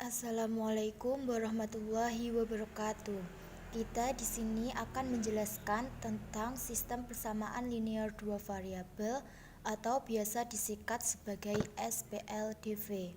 Assalamualaikum warahmatullahi wabarakatuh. Kita di sini akan menjelaskan tentang sistem persamaan linear dua variabel atau biasa disingkat sebagai SPLDV.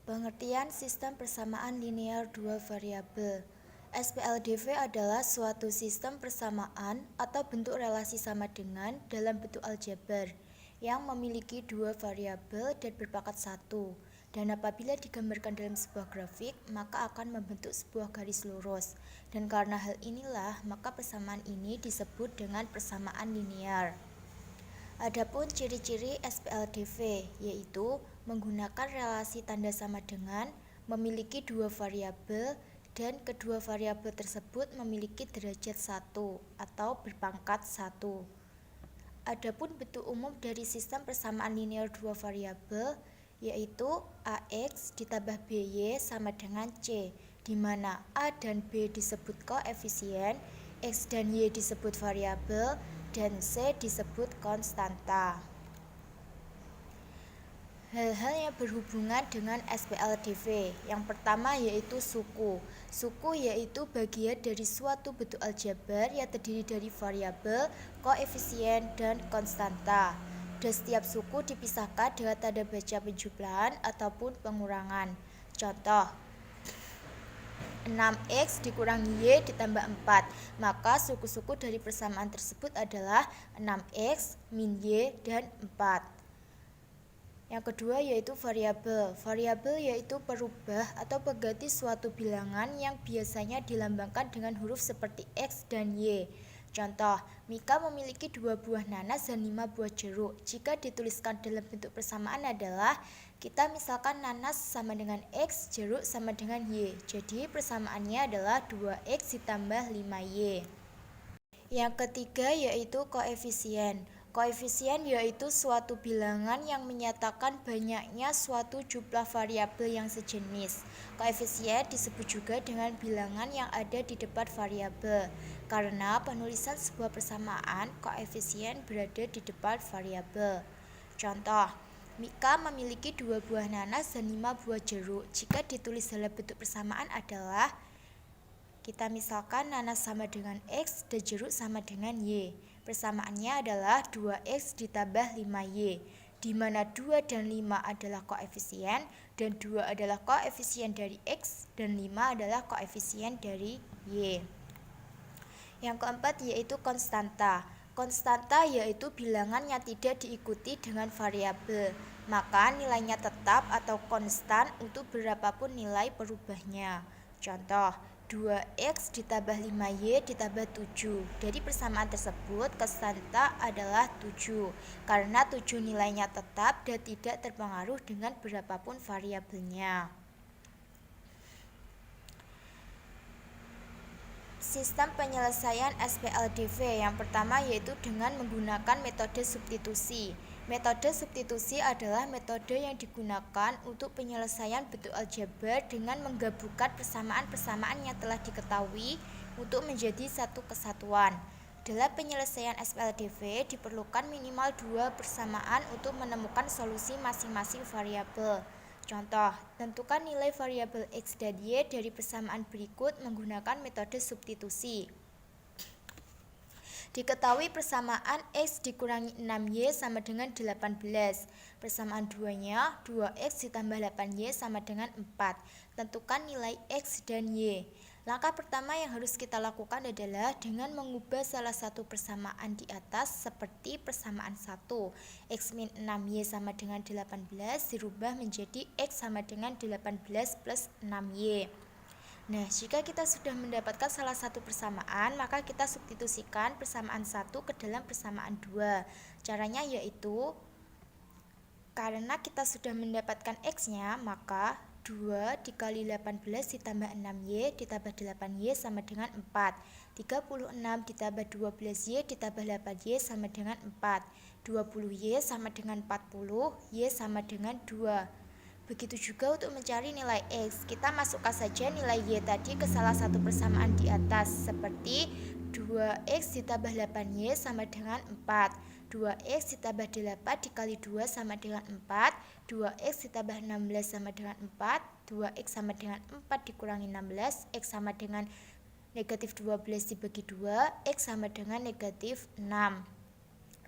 Pengertian sistem persamaan linear dua variabel. SPLDV adalah suatu sistem persamaan atau bentuk relasi sama dengan dalam bentuk aljabar yang memiliki dua variabel dan berpangkat satu. Dan apabila digambarkan dalam sebuah grafik, maka akan membentuk sebuah garis lurus. Dan karena hal inilah, maka persamaan ini disebut dengan persamaan linear. Adapun ciri-ciri SPLDV yaitu menggunakan relasi tanda sama dengan, memiliki dua variabel, dan kedua variabel tersebut memiliki derajat 1 atau berpangkat 1. Adapun bentuk umum dari sistem persamaan linear dua variabel yaitu AX ditambah BY sama dengan C, di mana A dan B disebut koefisien, X dan Y disebut variabel, dan C disebut konstanta. Hal-hal yang berhubungan dengan SPLDV. Yang pertama yaitu suku. Suku yaitu bagian dari suatu bentuk aljabar yang terdiri dari variabel, koefisien, dan konstanta. Dan setiap suku dipisahkan dengan tanda baca penjumlahan ataupun pengurangan. Contoh, 6x dikurangi y ditambah 4. Maka suku-suku dari persamaan tersebut adalah 6x min y dan 4. Yang kedua yaitu variabel. Variabel yaitu perubah atau pengganti suatu bilangan yang biasanya dilambangkan dengan huruf seperti X dan Y. Contoh, Mika memiliki 2 buah nanas dan 5 buah jeruk. Jika dituliskan dalam bentuk persamaan adalah, kita misalkan nanas sama dengan X, jeruk sama dengan Y. Jadi persamaannya adalah 2X ditambah 5Y. Yang ketiga yaitu koefisien. Koefisien yaitu suatu bilangan yang menyatakan banyaknya suatu jumlah variabel yang sejenis. Koefisien disebut juga dengan bilangan yang ada di depan variabel. Karena penulisan sebuah persamaan, koefisien berada di depan variabel. Contoh, Mika memiliki 2 buah nanas dan 5 buah jeruk. Jika ditulis dalam bentuk persamaan adalah, kita misalkan nanas sama dengan X dan jeruk sama dengan Y. Persamaannya adalah 2X ditambah 5Y, di mana 2 dan 5 adalah koefisien, dan 2 adalah koefisien dari X, dan 5 adalah koefisien dari Y. Yang keempat yaitu konstanta. Konstanta yaitu bilangan yang tidak diikuti dengan variabel, maka nilainya tetap atau konstan untuk berapapun nilai perubahnya. Contoh, 2X ditambah 5Y ditambah 7. Dari persamaan tersebut, konstanta adalah 7, karena 7 nilainya tetap dan tidak terpengaruh dengan berapapun variabelnya. Sistem penyelesaian SPLDV yang pertama yaitu dengan menggunakan metode substitusi. Metode substitusi adalah metode yang digunakan untuk penyelesaian bentuk aljabar dengan menggabungkan persamaan-persamaan yang telah diketahui untuk menjadi satu kesatuan. Dalam penyelesaian SPLDV diperlukan minimal 2 persamaan untuk menemukan solusi masing-masing variabel. Contoh, tentukan nilai variabel X dan Y dari persamaan berikut menggunakan metode substitusi. Diketahui persamaan X dikurangi 6Y sama dengan 18. Persamaan duanya 2X ditambah 8Y sama dengan 4. Tentukan nilai X dan Y. Langkah pertama yang harus kita lakukan adalah dengan mengubah salah satu persamaan di atas seperti persamaan 1. X min 6Y sama dengan 18 dirubah menjadi X sama dengan 18 plus 6Y. Nah, jika kita sudah mendapatkan salah satu persamaan, maka kita substitusikan persamaan 1 ke dalam persamaan 2. Caranya yaitu, karena kita sudah mendapatkan X-nya, maka 2 dikali 18 ditambah 6Y ditambah 8Y sama dengan 4. 36 ditambah 12Y ditambah 8Y sama dengan 4. 20Y sama dengan 40, Y sama dengan 2. Begitu juga untuk mencari nilai X, kita masukkan saja nilai Y tadi ke salah satu persamaan di atas, seperti 2X ditambah 8Y sama dengan 4. 2x ditambah 8 dikali 2 sama dengan 4, 2x ditambah 16 sama dengan 4, 2x sama dengan 4 dikurangi 16, x sama dengan negatif 12 dibagi 2, x sama dengan negatif 6.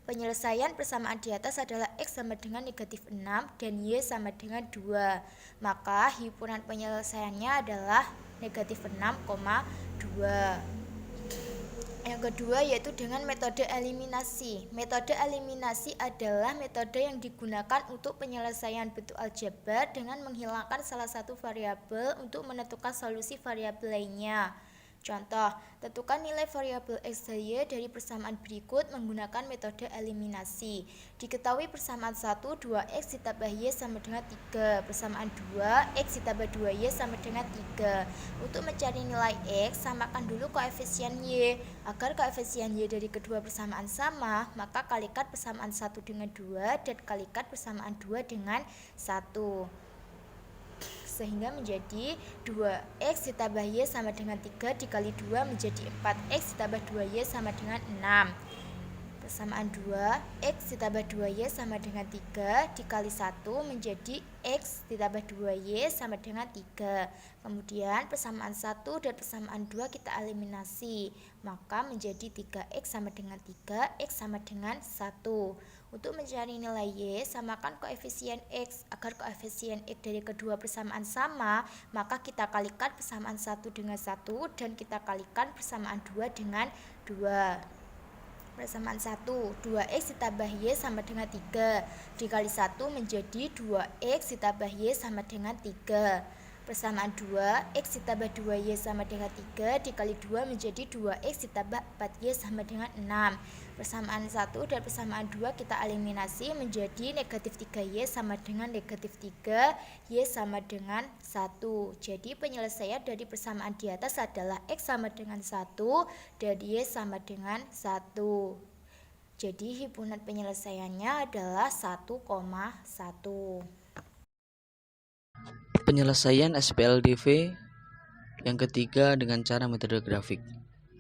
Penyelesaian persamaan di atas adalah x sama dengan negatif 6 dan y sama dengan 2. Maka himpunan penyelesaiannya adalah negatif 6,2. Yang kedua yaitu dengan metode eliminasi. Metode eliminasi adalah metode yang digunakan untuk penyelesaian bentuk aljabar dengan menghilangkan salah satu variabel untuk menentukan solusi variabel lainnya. Contoh, tentukan nilai variabel x dan y dari persamaan berikut menggunakan metode eliminasi. Diketahui persamaan 1, 2x ditambah y sama dengan 3. Persamaan 2, x ditambah 2y sama dengan 3. Untuk mencari nilai x, samakan dulu koefisien y. Agar koefisien y dari kedua persamaan sama, maka kalikan persamaan 1 dengan 2 dan kalikan persamaan 2 dengan 1. Sehingga menjadi 2x ditambah y sama dengan 3 dikali 2 menjadi 4x ditambah 2y sama dengan 6. Persamaan 2, x ditambah 2y sama dengan 3 dikali 1 menjadi x ditambah 2y sama dengan 3. Kemudian persamaan 1 dan persamaan 2 kita eliminasi, maka menjadi 3x sama dengan 3, x sama dengan 1. Untuk mencari nilai y, samakan koefisien x. Agar koefisien x dari kedua persamaan sama, maka kita kalikan persamaan 1 dengan 1 dan kita kalikan persamaan 2 dengan 2. Persamaan 1, 2x ditambah y sama dengan 3 dikali 1 menjadi 2x ditambah y sama dengan 3. Persamaan 2, x ditambah 2y sama dengan 3 dikali 2 menjadi 2x ditambah 4y sama dengan 6. Persamaan 1 dan persamaan 2 kita eliminasi menjadi negatif 3y sama dengan negatif 3, y sama dengan 1. Jadi penyelesaian dari persamaan di atas adalah x sama dengan 1 dan y sama dengan 1. Jadi himpunan penyelesaiannya adalah 1,1. Penyelesaian SPLDV yang ketiga dengan cara metode grafik.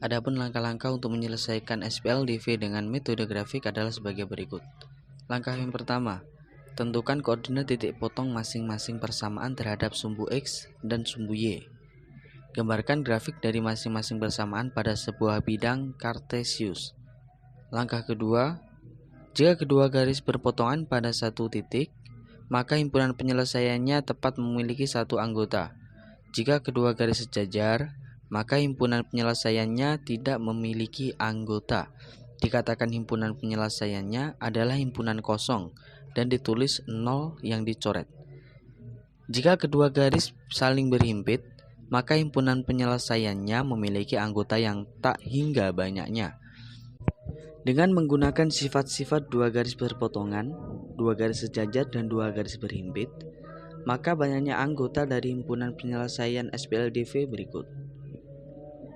Adapun langkah-langkah untuk menyelesaikan SPLDV dengan metode grafik adalah sebagai berikut. Langkah yang pertama, tentukan koordinat titik potong masing-masing persamaan terhadap sumbu X dan sumbu Y. Gambarkan grafik dari masing-masing persamaan pada sebuah bidang kartesius. Langkah kedua, jika kedua garis berpotongan pada satu titik, maka himpunan penyelesaiannya tepat memiliki satu anggota. Jika kedua garis sejajar, maka himpunan penyelesaiannya tidak memiliki anggota. Dikatakan himpunan penyelesaiannya adalah himpunan kosong dan ditulis 0 yang dicoret. Jika kedua garis saling berhimpit, maka himpunan penyelesaiannya memiliki anggota yang tak hingga banyaknya. Dengan menggunakan sifat-sifat dua garis berpotongan, dua garis sejajar, dan dua garis berhimpit, maka banyaknya anggota dari himpunan penyelesaian SPLDV berikut.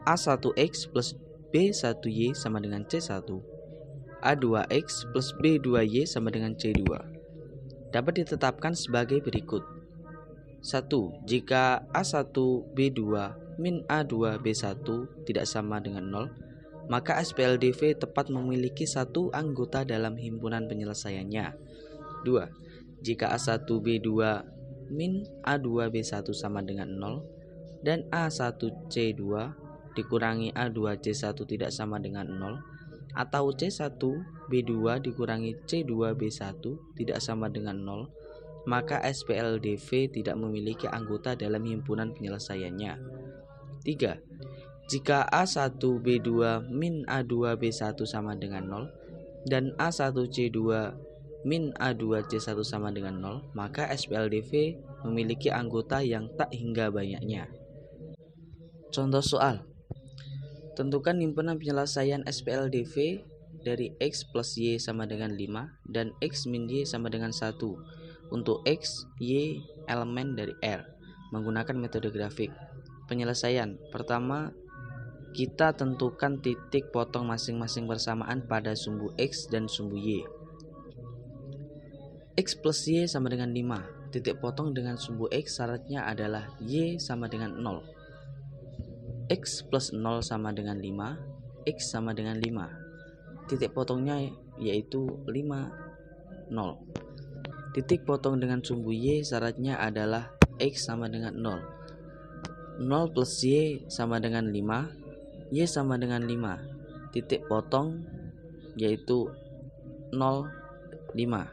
A1X plus B1Y sama dengan C1, A2X plus B2Y sama dengan C2. Dapat ditetapkan sebagai berikut. 1. Jika A1B2 min A2B1 tidak sama dengan 0, maka SPLDV tepat memiliki satu anggota dalam himpunan penyelesaiannya. 2. Jika A1B2 min A2B1 sama dengan 0 dan A1C2 dikurangi A2C1 tidak sama dengan 0, atau C1B2 dikurangi C2B1 tidak sama dengan 0, maka SPLDV tidak memiliki anggota dalam himpunan penyelesaiannya. 3. Jika A1B2 min A2B1 sama dengan 0 dan A1C2 min A2C1 sama dengan 0, maka SPLDV memiliki anggota yang tak hingga banyaknya. Contoh soal. Tentukan himpunan penyelesaian SPLDV dari X plus Y sama dengan 5 dan X min Y sama dengan 1 untuk X, Y elemen dari R menggunakan metode grafik. Penyelesaian. Pertama, kita tentukan titik potong masing-masing persamaan pada sumbu X dan sumbu Y. X plus Y sama dengan 5. Titik potong dengan sumbu X syaratnya adalah Y sama dengan 0. X plus 0 sama dengan 5. X sama dengan 5. Titik potongnya yaitu 5, 0. Titik potong dengan sumbu Y syaratnya adalah X sama dengan 0. 0 plus Y sama dengan 5, Y sama dengan 5. Titik potong yaitu 0, 5.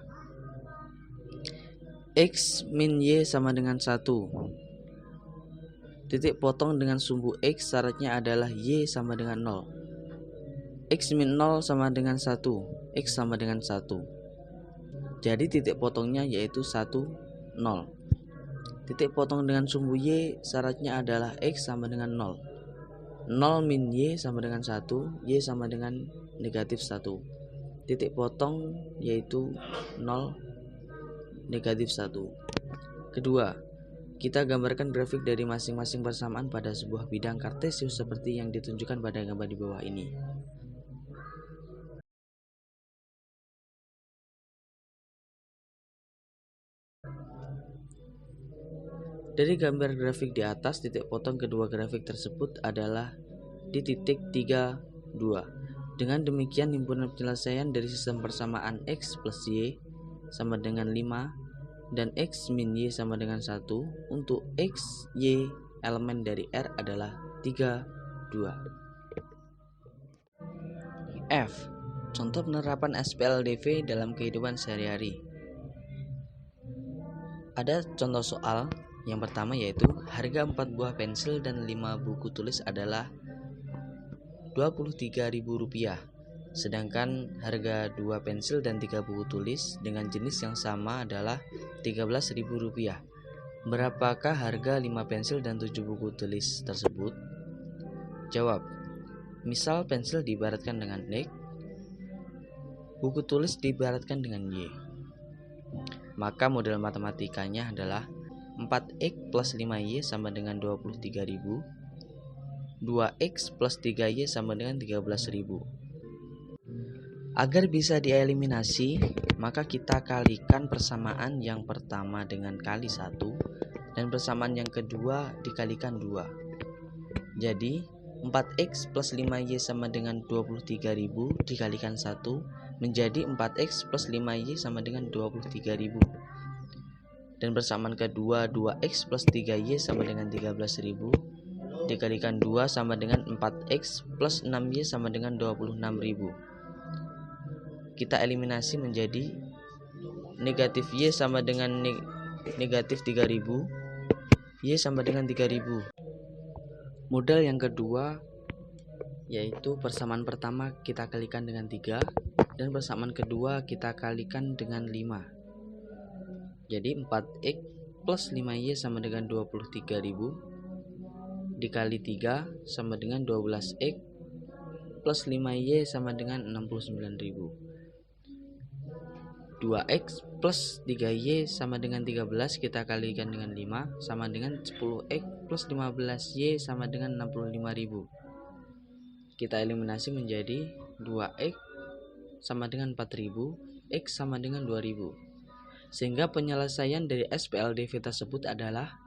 X min Y sama dengan 1. Titik potong dengan sumbu X syaratnya adalah Y sama dengan 0. X min 0 sama dengan 1. X sama dengan 1. Jadi titik potongnya yaitu 1, 0. Titik potong dengan sumbu Y syaratnya adalah X sama dengan 0. 0 min Y sama dengan 1. Y sama dengan negatif 1. Titik potong yaitu 0, negatif 1. Kedua, kita gambarkan grafik dari masing-masing persamaan pada sebuah bidang kartesius seperti yang ditunjukkan pada gambar di bawah ini. Dari gambar grafik di atas, titik potong kedua grafik tersebut adalah di titik 3, 2. Dengan demikian, himpunan penyelesaian dari sistem persamaan X plus Y sama dengan 5 dan X min Y sama dengan 1 untuk X, Y, elemen dari R adalah 3, 2. F. Contoh penerapan SPLDV dalam kehidupan sehari-hari. Ada contoh soal. Yang pertama yaitu harga 4 buah pensil dan 5 buku tulis adalah Rp23.000. Sedangkan harga 2 pensil dan 3 buku tulis dengan jenis yang sama adalah Rp13.000. Berapakah harga 5 pensil dan 7 buku tulis tersebut? Jawab. Misal pensil diibaratkan dengan X, buku tulis diibaratkan dengan Y. Maka model matematikanya adalah 4X plus 5Y sama dengan 23.000, 2X plus 3Y sama dengan 13.000. Agar bisa dieliminasi, maka kita kalikan persamaan yang pertama dengan kali 1 dan persamaan yang kedua dikalikan 2. Jadi 4X plus 5Y sama dengan 23.000 dikalikan 1 menjadi 4X plus 5Y sama dengan 23.000. Dan persamaan kedua 2X plus 3Y sama dengan 13.000 dikalikan 2 sama dengan 4X plus 6Y sama dengan 26.000. Kita eliminasi menjadi negatif Y sama dengan negatif 3.000, Y sama dengan 3.000. Model yang kedua yaitu persamaan pertama kita kalikan dengan 3 dan persamaan kedua kita kalikan dengan 5. Jadi 4X plus 5Y sama dengan 23.000 dikali 3 sama dengan 12X plus 5Y sama dengan 69.000. 2X plus 3Y sama dengan 13 kita kalikan dengan 5 sama dengan 10X plus 15Y sama dengan 65.000. Kita eliminasi menjadi 2X sama dengan 4.000, X sama dengan 2.000. Sehingga penyelesaian dari SPLDV tersebut adalah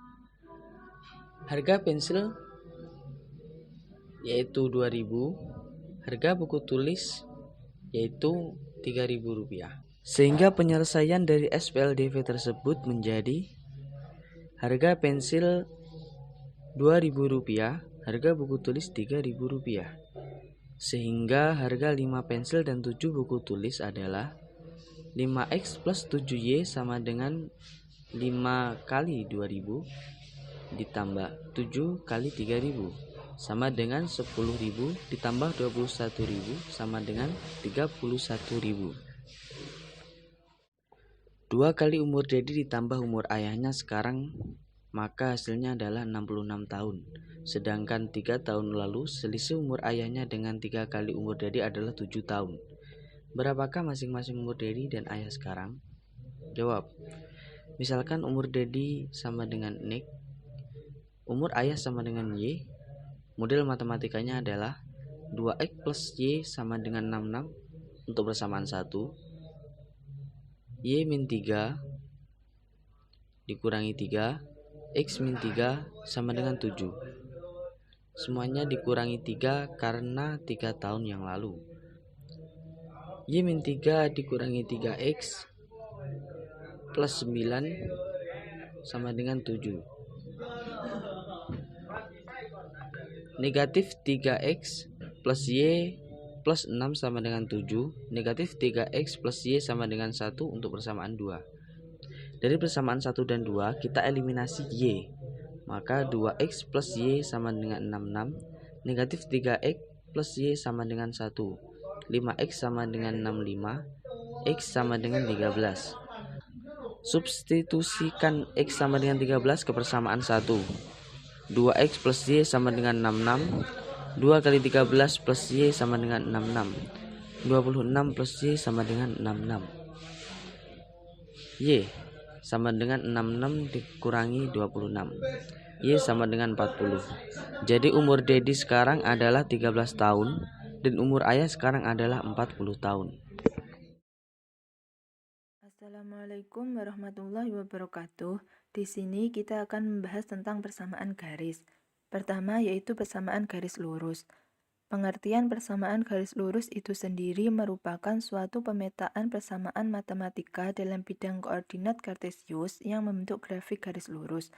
harga pensil yaitu 2.000, harga buku tulis yaitu Rp3.000. Sehingga penyelesaian dari SPLDV tersebut menjadi harga pensil Rp2.000, harga buku tulis Rp3.000. Sehingga harga 5 pensil dan 7 buku tulis adalah 5X plus 7Y sama dengan 5 kali 2.000 ditambah 7 kali 3.000 sama dengan 10.000 ditambah 21.000 sama dengan 31.000. 2 kali umur Dedi ditambah umur ayahnya sekarang, maka hasilnya adalah 66 tahun. Sedangkan 3 tahun lalu selisih umur ayahnya dengan 3 kali umur Dedi adalah 7 tahun. Berapakah masing-masing umur Dedi dan ayah sekarang? Jawab. Misalkan umur Dedi sama dengan X, umur ayah sama dengan Y. Model matematikanya adalah 2X plus Y sama dengan 66 untuk persamaan 1. Y min 3 dikurangi 3, X min 3 sama dengan 7. Semuanya dikurangi 3 karena 3 tahun yang lalu. Y min 3 dikurangi 3X plus 9 sama dengan 7. Negatif 3X plus Y plus 6 sama dengan 7. Negatif 3X plus Y sama dengan 1 untuk persamaan 2. Dari persamaan 1 dan 2 kita eliminasi Y. Maka 2X plus Y sama dengan 66. Negatif 3X plus Y sama dengan 1. 5X sama dengan 65. X sama dengan 13. Substitusikan X sama dengan 13 ke persamaan 1. 2X plus Y sama dengan 66. 2 kali 13 plus Y sama dengan 66. 26 plus Y sama dengan 66. Y sama dengan 66 dikurangi 26. Y sama dengan 40. Jadi umur Dedi sekarang adalah 13 tahun dan umur ayah sekarang adalah 40 tahun. Assalamualaikum warahmatullahi wabarakatuh. Di sini kita akan membahas tentang persamaan garis. Pertama yaitu persamaan garis lurus. Pengertian persamaan garis lurus itu sendiri merupakan suatu pemetaan persamaan matematika dalam bidang koordinat kartesius yang membentuk grafik garis lurus.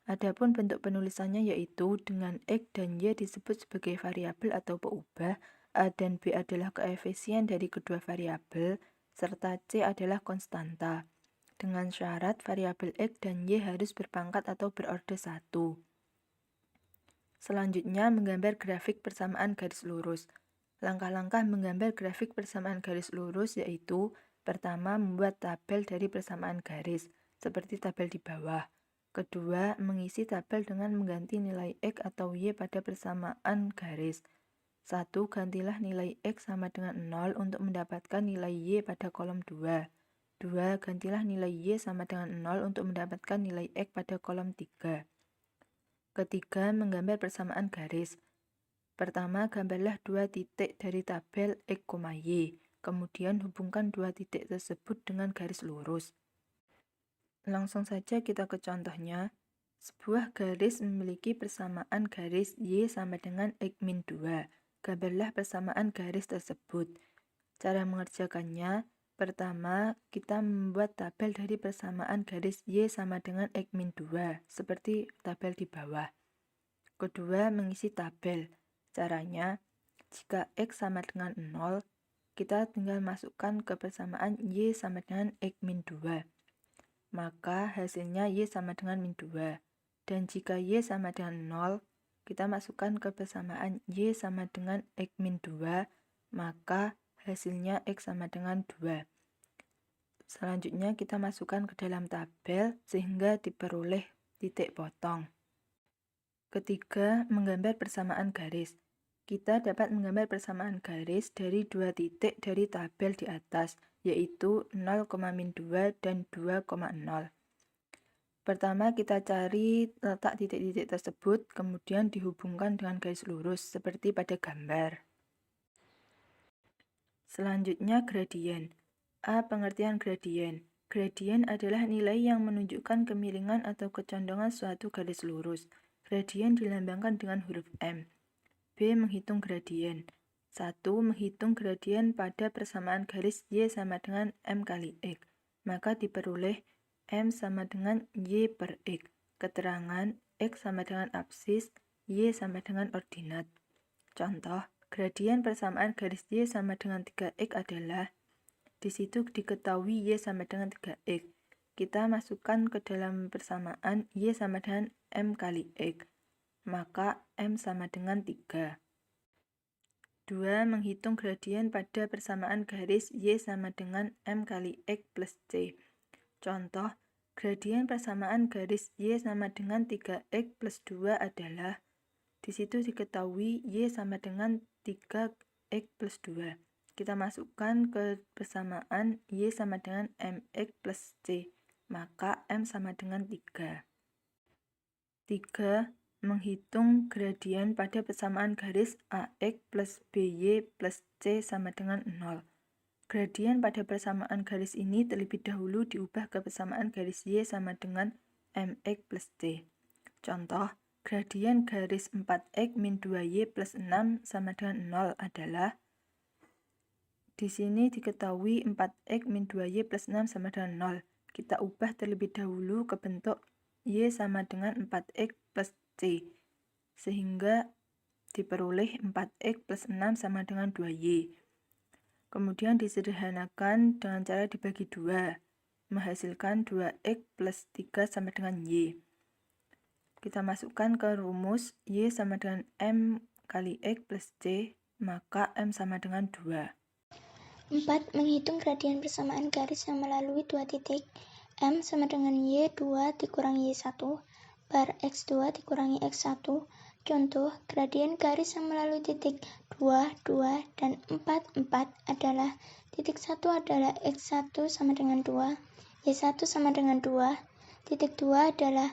Adapun bentuk penulisannya yaitu dengan X dan Y disebut sebagai variabel atau peubah, A dan B adalah koefisien dari kedua variabel, serta C adalah konstanta. Dengan syarat variabel X dan Y harus berpangkat atau berorde 1. Selanjutnya menggambar grafik persamaan garis lurus. Langkah-langkah menggambar grafik persamaan garis lurus yaitu: pertama, membuat tabel dari persamaan garis, seperti tabel di bawah. Kedua, mengisi tabel dengan mengganti nilai X atau Y pada persamaan garis. 1. Gantilah nilai X sama dengan 0 untuk mendapatkan nilai Y pada kolom 2. 2. Gantilah nilai Y sama dengan 0 untuk mendapatkan nilai X pada kolom 3. Ketiga, menggambar persamaan garis. Pertama, gambarlah 2 titik dari tabel X, Y. Kemudian hubungkan 2 titik tersebut dengan garis lurus. Langsung saja kita ke contohnya. Sebuah garis memiliki persamaan garis Y sama dengan X min 2. Gambarlah persamaan garis tersebut. Cara mengerjakannya, pertama kita membuat tabel dari persamaan garis Y sama dengan X min 2, seperti tabel di bawah. Kedua, mengisi tabel. Caranya, jika X sama dengan 0, kita tinggal masukkan ke persamaan Y sama dengan X min 2. Maka hasilnya Y sama dengan min 2. Dan jika Y sama dengan 0, kita masukkan ke persamaan Y sama dengan X min 2, maka hasilnya X sama dengan 2. Selanjutnya kita masukkan ke dalam tabel sehingga diperoleh titik potong. Ketiga, menggambar persamaan garis. Kita dapat menggambar persamaan garis dari 2 titik dari tabel di atas, yaitu 0, min 2 dan 2,0. Pertama kita cari letak titik-titik tersebut, kemudian dihubungkan dengan garis lurus seperti pada gambar. Selanjutnya gradien. A. Pengertian gradien. Gradien adalah nilai yang menunjukkan kemiringan atau kecondongan suatu garis lurus. Gradien dilambangkan dengan huruf M. B. Menghitung gradien. 1. Menghitung gradien pada persamaan garis Y sama dengan M kali X. Maka diperoleh M sama dengan Y per X. Keterangan X sama dengan absis, Y sama dengan ordinat. Contoh, gradien persamaan garis Y sama dengan 3X adalah, di situ diketahui Y sama dengan 3X. Kita masukkan ke dalam persamaan Y sama dengan M kali X. Maka M sama dengan 3. 2. Menghitung gradien pada persamaan garis Y sama dengan M kali X plus C. Contoh, gradien persamaan garis Y sama dengan 3X plus 2 adalah, di situ diketahui Y sama dengan 3X plus 2. Kita masukkan ke persamaan Y sama dengan MX plus C, maka M sama dengan 3. 3. Menghitung gradien pada persamaan garis AX plus BY plus C sama dengan 0. Gradien pada persamaan garis ini terlebih dahulu diubah ke persamaan garis Y sama dengan MX plus C. Contoh, gradien garis 4X min 2Y plus 6 sama dengan 0 adalah, Di sini diketahui 4x min 2y plus 6 sama dengan 0. Kita ubah terlebih dahulu ke bentuk y sama dengan 4x plus c, sehingga diperoleh 4x plus 6 sama dengan 2y. Kemudian disederhanakan dengan cara dibagi 2, menghasilkan 2x plus 3 sama dengan y. Kita masukkan ke rumus y sama dengan m kali x plus c, maka m sama dengan 2. 4. Menghitung gradien persamaan garis yang melalui dua titik. M sama dengan Y2 dikurangi Y1 per X2 dikurangi X1. Contoh, gradien garis yang melalui titik 2, 2, dan 4, 4 adalah titik 1 adalah X1 sama dengan 2, Y1 sama dengan 2, titik 2 adalah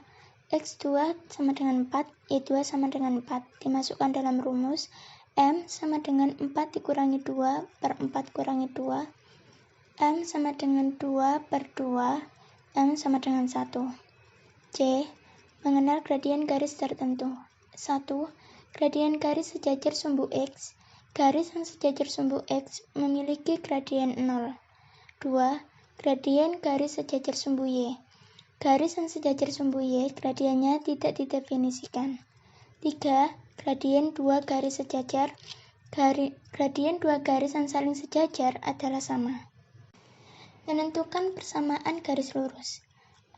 X2 sama dengan 4, Y2 sama dengan 4. Dimasukkan dalam rumus M sama dengan 4 dikurangi 2 per 4 kurangi 2. M sama dengan 2 per 2. M sama dengan 1. C. Mengenal gradien garis tertentu. 1. Gradien garis sejajar sumbu X. Garis yang sejajar sumbu X memiliki gradien 0. 2. Gradien garis sejajar sumbu Y. Garis yang sejajar sumbu Y, gradiennya tidak didefinisikan. 3. Gradien dua garis sejajar. Gradien dua garis yang saling sejajar adalah sama. Menentukan persamaan garis lurus.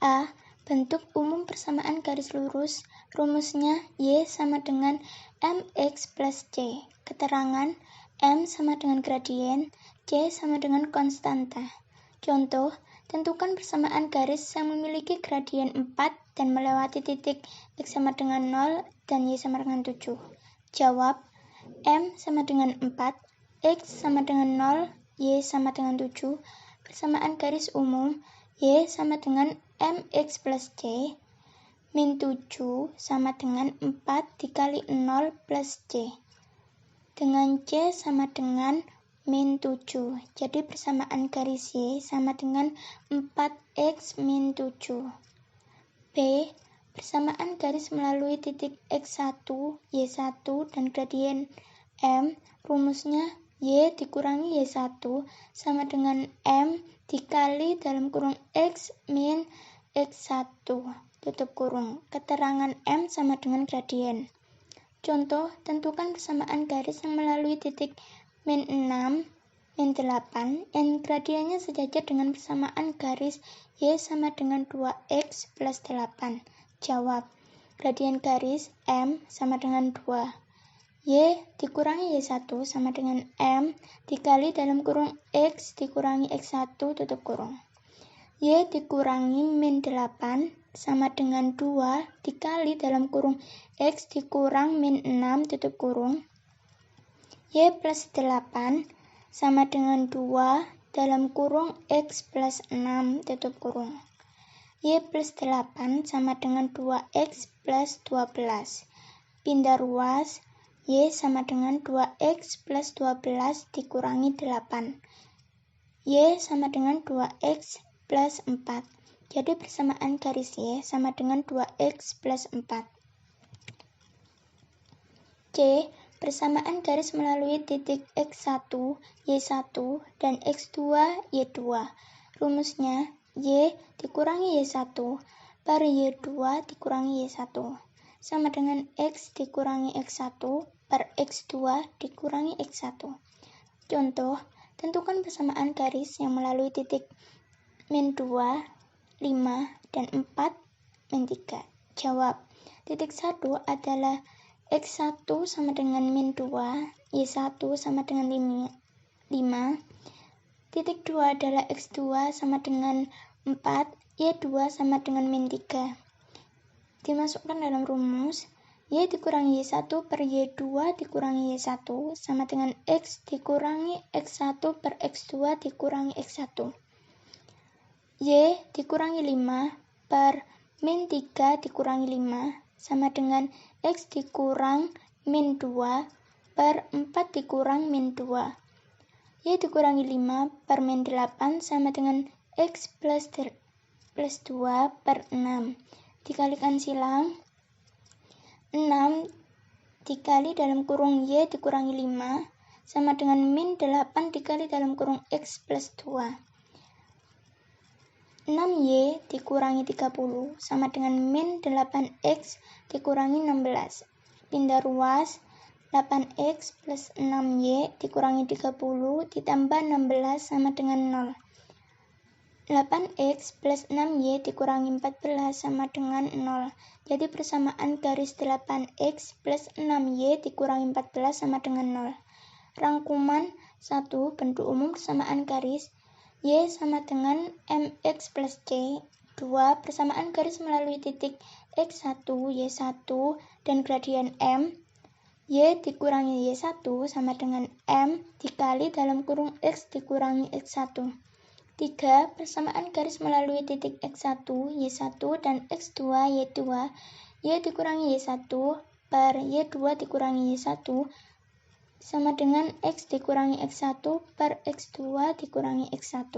A. Bentuk umum persamaan garis lurus. Rumusnya Y sama dengan mx plus c. Keterangan M sama dengan gradien, C sama dengan konstanta. Contoh, tentukan persamaan garis yang memiliki gradien 4 dan melewati titik X sama dengan 0 dan Y sama dengan 7. Jawab, M sama dengan 4, X sama dengan 0, Y sama dengan 7. Persamaan garis umum, Y sama dengan mx plus c, min 7 sama dengan 4 dikali 0 plus c. Dengan C sama dengan min 7. Jadi persamaan garis Y sama dengan 4x min 7. B. Persamaan garis melalui titik X1, Y1, dan gradien M. Rumusnya Y dikurangi Y1 sama dengan M dikali dalam kurung X min X1, tutup kurung. Keterangan M sama dengan gradien. Contoh, tentukan persamaan garis yang melalui titik min 6, min 8, yang gradiennya sejajar dengan persamaan garis Y sama dengan 2X plus 8. Jawab, gradien garis M sama dengan 2. Y dikurangi Y1 sama dengan M dikali dalam kurung X dikurangi X1 tutup kurung. Y dikurangi min 8 sama dengan 2 dikali dalam kurung X dikurang min 6 tutup kurung. Y plus 8 sama dengan 2 dalam kurung X plus 6 tutup kurung. Y plus 8 sama dengan 2X plus 12. Pindah ruas, Y sama dengan 2X plus 12 dikurangi 8. Y sama dengan 2X plus 4. Jadi persamaan garis Y sama dengan 2X plus 4. C. Persamaan garis melalui titik X1, Y1, dan X2, Y2. Rumusnya Y dikurangi Y1 per Y2 dikurangi Y1 sama dengan X dikurangi X1 per X2 dikurangi X1. Contoh, tentukan persamaan garis yang melalui titik min 2, 5, dan 4, min 3. Jawab, titik 1 adalah X1 sama dengan min 2, Y1 sama dengan 5. Titik 2 adalah X2 sama dengan 4, Y2 sama dengan min 3. Dimasukkan dalam rumus, Y dikurangi Y1 per Y2 dikurangi Y1 sama dengan X dikurangi X1 per X2 dikurangi X1. Y dikurangi 5 per min 3 dikurangi 5 sama dengan X dikurang min 2 per 4 dikurang min 2. Y dikurangi 5 per min 8 sama dengan X plus 2 per 6. Dikalikan silang, 6 dikali dalam kurung Y dikurangi 5 sama dengan min 8 dikali dalam kurung X plus 2. 6Y dikurangi 30 sama dengan min 8X dikurangi 16. Pindah ruas, 8X plus 6Y dikurangi 30 ditambah 16 sama dengan 0. 8X plus 6Y dikurangi 14 sama dengan 0. Jadi persamaan garis 8X plus 6Y dikurangi 14 sama dengan 0. Rangkuman 1. Bentuk umum persamaan garis Y sama dengan MX plus C. 2. Persamaan garis melalui titik X1, Y1 dan gradien M. Y dikurangi Y1 sama dengan M dikali dalam kurung X dikurangi X1. 3. Persamaan garis melalui titik X1, Y1, dan X2, Y2. Y dikurangi Y1 per Y2 dikurangi Y1 sama dengan X dikurangi X1 per X2 dikurangi X1.